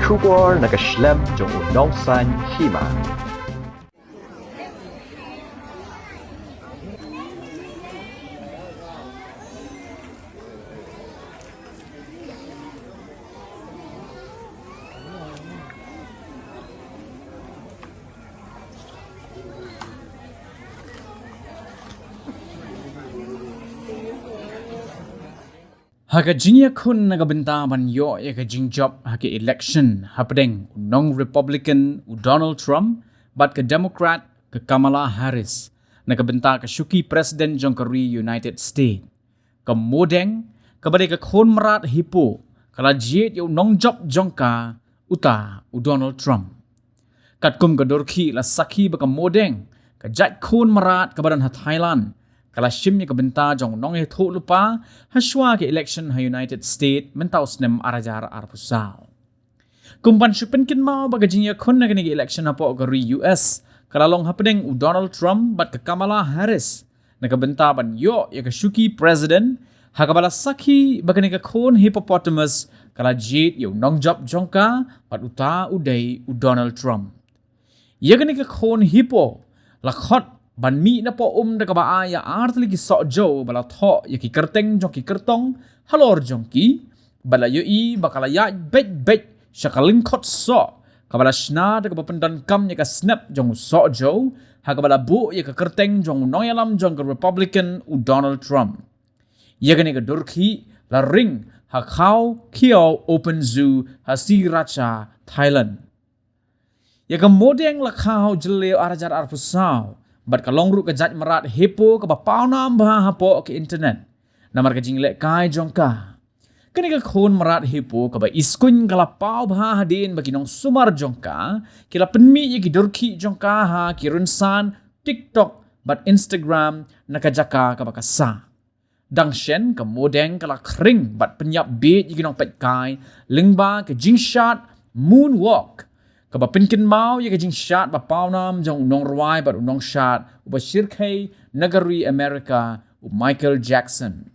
Shubor nakaslem jong unongsan Hima. Haka jinya kun nagabenta ban yo ya ka jingjop haka election hapdeng unong Republican u Donald Trump bat ke Democrat ke Kamala Harris nagabenta ka syuki President jong kari United States ke modeng ke badai ke kon Mrad Hippo kala jiet yo nong job jongka uta u Donald Trump kat kum ke dorki la saki ba ke modeng ke jat kon Mrad ke badan ha Thailand kala shimnya ke benta jong nong he thok lupa haswa ke election ha United States mentau snem arajar arpusal kumpan shupen kin mau baga jinya kon na ke election apo ke US kala long happening u Donald Trump bat ke Kamala Harris na ke benta ban yo ya ke syuki president ha ke bala saki baga ke kon hippopotamus kala jit yo nong job jongka bat uta udai u Donald Trump ya ke kon hippo la khot ban mi na po da ka ba ya artli ki so jo bala tho ya ki kerteng jong ki kertong halor jong ki bala yo i bakala ya bet shakalin khot so ka bala shna da ka pendan kam ya ka snap jong so jo ha ka bala bu ya ka kerteng jong noyalam jong ka Republican u Donald Trump ya ka durki la ring ha khao kio open zoo ha si racha Thailand ya ka modeng la khao jele arajar arpusau bat kalong ru ke jat Mrad Hippo ke bapau nam bah hapo ke internet namar ke jingle kai jongka kene ke khon Mrad Hippo ke ba iskun kala pau bah hadin bagi nong sumar jongka kila penmi ye ki durki jongka ha ki runsan TikTok bat Instagram nakajaka ke bakasa dangshen ke modeng kala kring bat penyap beat ye ki nong pet kai lingba ke jingshot moonwalk kaba pinkin mau ya kajing shot ba paunam jong nong ruai ba nong shot ba shirkai nagari America u Michael Jackson